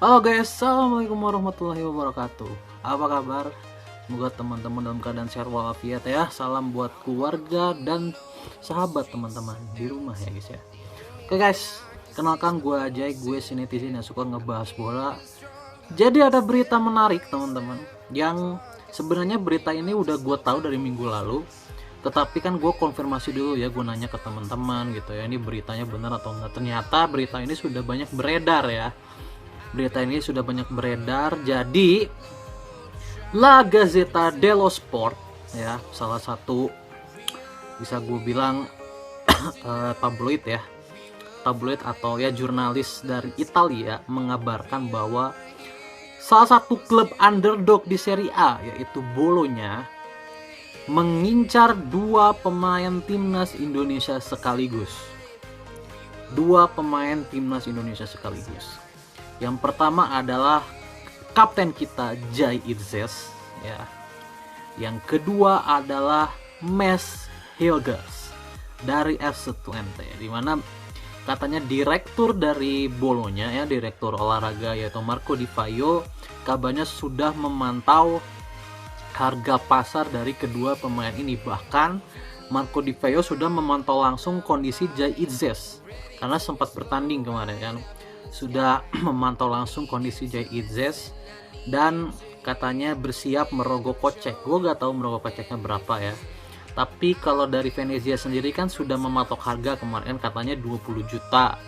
Halo guys, assalamualaikum warahmatullahi wabarakatuh. Apa kabar? Semoga teman-teman dalam keadaan sehat walafiat ya. Salam buat keluarga dan sahabat teman-teman di rumah ya guys ya. Oke guys, kenalkan gue Ajay, gue si netizen yang suka ngebahas bola. Jadi ada berita menarik teman-teman, yang sebenarnya berita ini udah gue tahu dari minggu lalu. Tetapi kan gue konfirmasi dulu ya, gue nanya ke teman-teman gitu ya, ini beritanya benar atau enggak. Ternyata berita ini sudah banyak beredar ya. Berita ini sudah banyak beredar. Jadi La Gazzetta dello Sport ya, salah satu bisa gue bilang tabloid ya, tabloid atau ya jurnalis dari Italia, mengabarkan bahwa salah satu klub underdog di Serie A yaitu Bolonya mengincar dua pemain timnas Indonesia sekaligus. Dua pemain timnas Indonesia sekaligus. Yang pertama adalah kapten kita Jai Itzes ya. Yang kedua adalah Mes Hilgers dari FC Twente, di mana katanya direktur dari Bolonya ya, direktur olahraga yaitu Marco Di Vaio, kabarnya sudah memantau harga pasar dari kedua pemain ini. Bahkan Marco Di Vaio sudah memantau langsung kondisi Jai Itzes karena sempat bertanding kemarin kan. Sudah memantau langsung kondisi Jai Itzes dan katanya bersiap merogoh kocek. Gue gak tahu merogoh koceknya berapa ya, tapi kalau dari Venezia sendiri kan sudah mematok harga kemarin katanya 20 juta,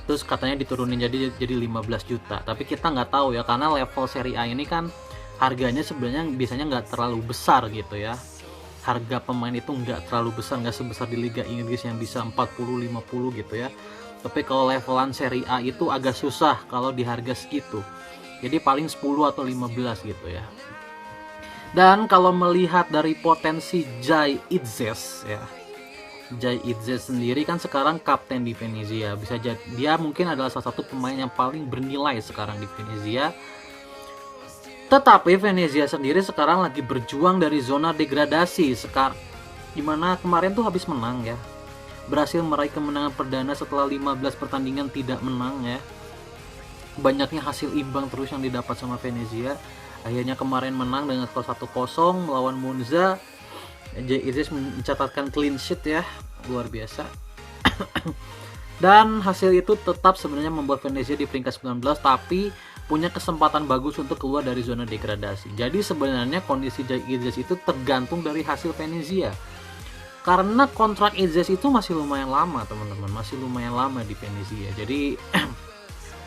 terus katanya diturunin jadi 15 juta. Tapi kita nggak tahu ya, karena level Serie A ini kan harganya sebenarnya biasanya nggak terlalu besar gitu ya. Harga pemain itu nggak terlalu besar, nggak sebesar di Liga Inggris yang bisa 40-50 gitu ya. Tapi kalau levelan Serie A itu agak susah kalau di harga segitu. Jadi paling 10 atau 15 gitu ya. Dan kalau melihat dari potensi Jai Itzes ya, Jai Itzes sendiri kan sekarang kapten di Venezia. Bisa jadi dia mungkin adalah salah satu pemain yang paling bernilai sekarang di Venezia. Tetapi Venezia sendiri sekarang lagi berjuang dari zona degradasi sekarang, dimana kemarin tuh habis menang ya, berhasil meraih kemenangan perdana setelah 15 pertandingan tidak menang ya. Banyaknya hasil imbang terus yang didapat sama Venezia. Akhirnya kemarin menang dengan skor 1-0 melawan Monza. Jai Itzes mencatatkan clean sheet ya, luar biasa. Dan hasil itu tetap sebenarnya membuat Venezia di peringkat 19, tapi punya kesempatan bagus untuk keluar dari zona degradasi. Jadi sebenarnya kondisi Jai Itzes itu tergantung dari hasil Venezia. Karena kontrak Itzes itu masih lumayan lama teman-teman, masih lumayan lama di Venezia. Jadi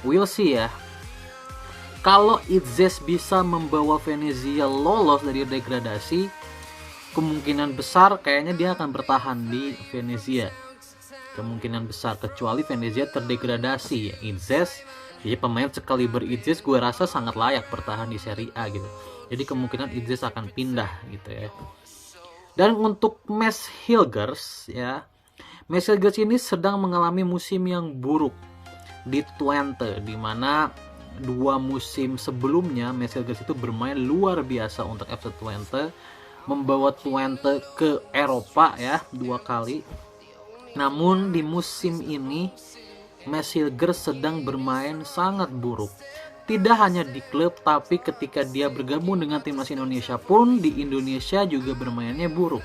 we'll see ya. Kalau Itzes bisa membawa Venezia lolos dari degradasi, kemungkinan besar kayaknya dia akan bertahan di Venezia. Kemungkinan besar, kecuali Venezia terdegradasi ya. Itzes, jadi pemain sekaliber Itzes gue rasa sangat layak bertahan di Serie A gitu. Jadi kemungkinan Itzes akan pindah gitu ya. Dan untuk Mes Hilgers ya, Mes Hilgers ini sedang mengalami musim yang buruk di Twente, di mana 2 musim sebelumnya Mes Hilgers itu bermain luar biasa untuk FC Twente, membawa Twente ke Eropa ya 2 kali. Namun di musim ini Mes Hilgers sedang bermain sangat buruk. Tidak hanya di klub, tapi ketika dia bergabung dengan timnas Indonesia pun di Indonesia juga bermainnya buruk.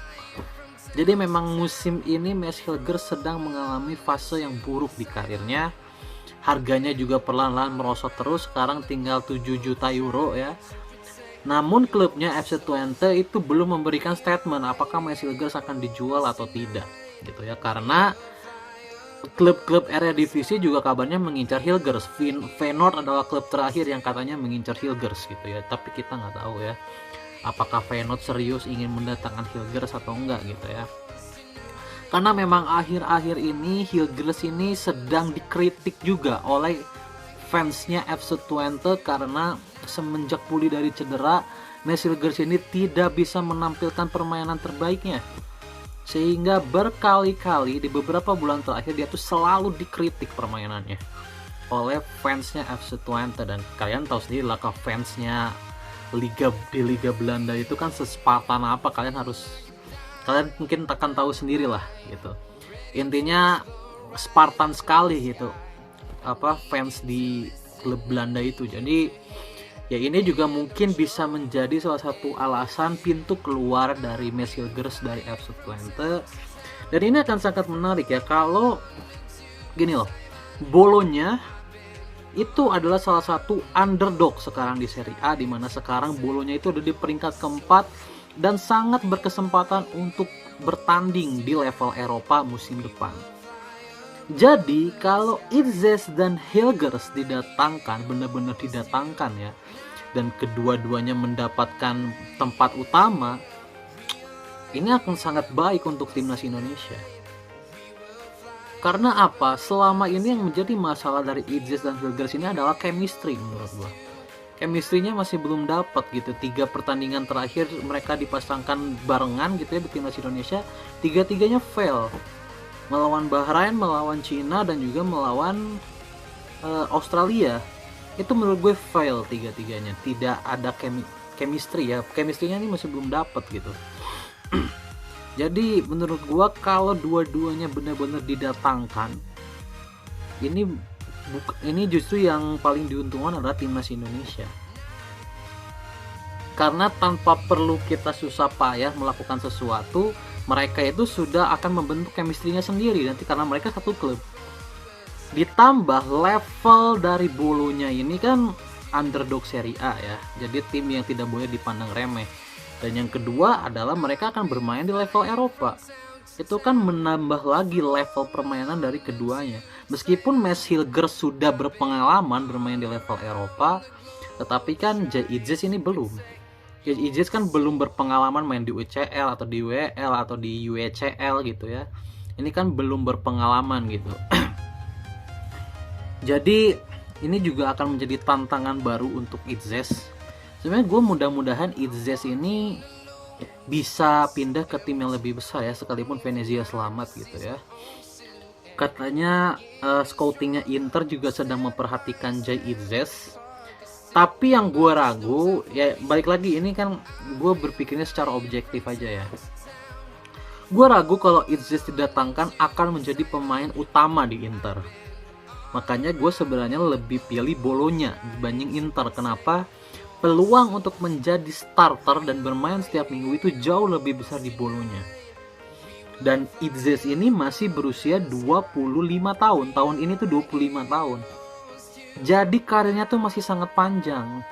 Jadi memang musim ini Mes Hilgers sedang mengalami fase yang buruk di karirnya. Harganya juga perlahan-lahan merosot terus, sekarang tinggal 7 juta euro ya. Namun klubnya FC Twente itu belum memberikan statement apakah Mes Hilgers akan dijual atau tidak gitu ya, karena klub-klub Eredivisie juga kabarnya mengincar Hilgers. Feyenoord adalah klub terakhir yang katanya mengincar Hilgers gitu ya. Tapi kita nggak tahu ya, apakah Feyenoord serius ingin mendatangkan Hilgers atau enggak gitu ya. Karena memang akhir-akhir ini Hilgers ini sedang dikritik juga oleh fansnya FC Twente, karena semenjak pulih dari cedera, Mes Hilgers ini tidak bisa menampilkan permainan terbaiknya. Sehingga berkali-kali di beberapa bulan terakhir dia tuh selalu dikritik permainannya oleh fansnya FC Twente. Dan kalian tahu sendiri lah, fansnya di Liga Belanda itu kan sespartan apa, kalian mungkin akan tahu sendiri lah gitu. Intinya Spartan sekali gitu fans di klub Belanda itu. Jadi ya ini juga mungkin bisa menjadi salah satu alasan pintu keluar dari Mads Hilgers dari FC Twente. Dan ini akan sangat menarik ya kalau gini loh, Bolonya itu adalah salah satu underdog sekarang di Serie A, di mana sekarang Bolonya itu ada di peringkat keempat dan sangat berkesempatan untuk bertanding di level Eropa musim depan. Jadi kalau Itzes dan Hilgers didatangkan, benar-benar didatangkan ya, dan kedua-duanya mendapatkan tempat utama, ini akan sangat baik untuk timnas Indonesia. Karena apa? Selama ini yang menjadi masalah dari Itzes dan Hilgers ini adalah chemistry menurut gua. Chemistry-nya masih belum dapat gitu. 3 pertandingan terakhir mereka dipasangkan barengan gitu ya di timnas Indonesia, 3-tiganya fail. Melawan Bahrain, melawan Cina, dan juga melawan Australia. Itu menurut gue fail 3-tiganya. Tidak ada chemistry ya. Chemistry-nya ini masih belum dapat gitu. Jadi menurut gua kalau dua-duanya benar-benar didatangkan, ini justru yang paling diuntungkan adalah timnas Indonesia. Karena tanpa perlu kita susah payah melakukan sesuatu, mereka itu sudah akan membentuk chemistry-nya sendiri nanti karena mereka satu klub. Ditambah level dari Bolonya ini kan underdog Serie A ya. Jadi tim yang tidak boleh dipandang remeh. Dan yang kedua adalah mereka akan bermain di level Eropa. Itu kan menambah lagi level permainan dari keduanya. Meskipun Mads Hilgers sudah berpengalaman bermain di level Eropa, tetapi kan Jay Itzes ini belum. Jay Itzes kan belum berpengalaman main di UCL atau di WL atau di UECL gitu ya. Ini kan belum berpengalaman gitu. Jadi ini juga akan menjadi tantangan baru untuk Itzes. Sebenarnya gue mudah-mudahan Itzes ini bisa pindah ke tim yang lebih besar ya, sekalipun Venezia selamat gitu ya. Katanya scoutingnya Inter juga sedang memperhatikan Jay Itzes. Tapi yang gue ragu ya, balik lagi ini kan gue berpikirnya secara objektif aja ya. Gue ragu kalau Itzes didatangkan akan menjadi pemain utama di Inter. Makanya gue sebenarnya lebih pilih Bolonya dibanding Inter. Kenapa? Peluang untuk menjadi starter dan bermain setiap minggu itu jauh lebih besar di Bolonya. Dan Itzes ini masih berusia 25 tahun. Tahun ini tuh 25 tahun. Jadi karirnya tuh masih sangat panjang.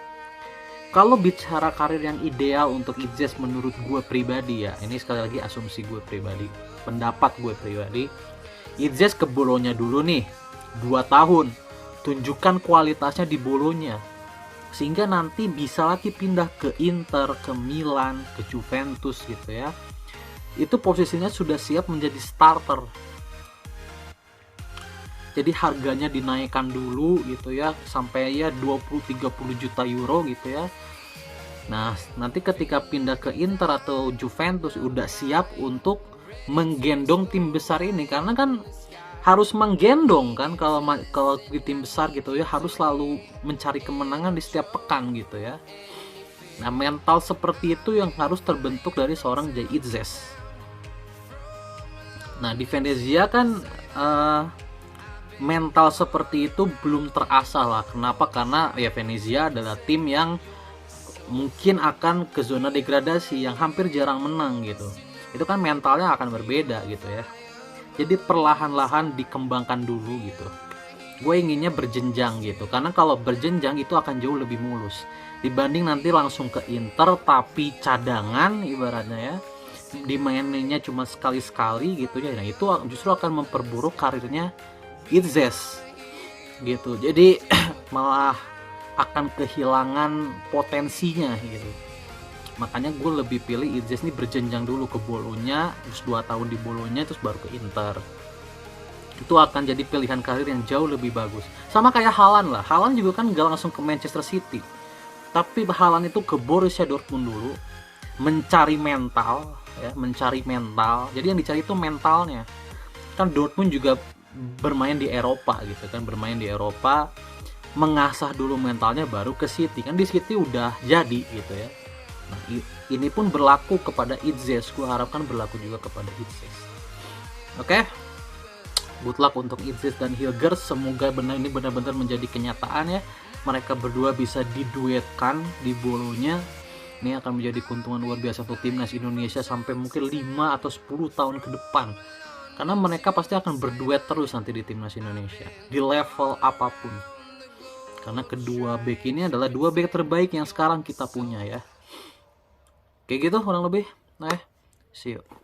Kalau bicara karir yang ideal untuk Itzes menurut gue pribadi ya, ini sekali lagi asumsi gue pribadi, pendapat gue pribadi, Itzes ke Bolonya dulu nih 2 tahun, tunjukkan kualitasnya di Bolonya, sehingga nanti bisa lagi pindah ke Inter, ke Milan, ke Juventus gitu ya. Itu posisinya sudah siap menjadi starter. Jadi harganya dinaikkan dulu gitu ya, sampai ya 20-30 juta euro gitu ya. Nah nanti ketika pindah ke Inter atau Juventus udah siap untuk menggendong tim besar ini, karena kan harus menggendong kan, kalau di tim besar gitu ya harus selalu mencari kemenangan di setiap pekan gitu ya. Nah mental seperti itu yang harus terbentuk dari seorang Jay Itzes. Nah di Venezia kan mental seperti itu belum terasah lah. Kenapa? Karena ya Venezia adalah tim yang mungkin akan ke zona degradasi, yang hampir jarang menang gitu. Itu kan mentalnya akan berbeda gitu ya. Jadi perlahan-lahan dikembangkan dulu gitu. Gue inginnya berjenjang gitu, karena kalau berjenjang itu akan jauh lebih mulus dibanding nanti langsung ke Inter tapi cadangan ibaratnya ya, dimaininnya cuma sekali-sekali gitu ya. Nah itu justru akan memperburuk karirnya Itzes gitu. Jadi malah akan kehilangan potensinya gitu. Makanya gue lebih pilih Itzes ini berjenjang dulu ke Bolonya, terus 2 tahun di Bolonya, terus baru ke Inter. Itu akan jadi pilihan karir yang jauh lebih bagus. Sama kayak Haaland lah. Haaland juga kan gak langsung ke Manchester City, tapi Haaland itu ke Borussia Dortmund dulu, mencari mental ya, mencari mental. Jadi yang dicari itu mentalnya. Kan Dortmund juga bermain di Eropa gitu kan, bermain di Eropa, mengasah dulu mentalnya baru ke City. Kan di City udah jadi gitu ya. Nah, ini pun berlaku kepada Itzes. Gue harapkan berlaku juga kepada Itzes. Oke. good luck untuk Idzis dan Hilgers, semoga ini benar-benar menjadi kenyataan ya. Mereka berdua bisa diduetkan di Bolonya. Ini akan menjadi keuntungan luar biasa untuk timnas Indonesia sampai mungkin 5 atau 10 tahun ke depan, karena mereka pasti akan berduet terus nanti di timnas Indonesia di level apapun, karena kedua back ini adalah dua back terbaik yang sekarang kita punya ya. Kayak gitu kurang lebih. Nah, see you.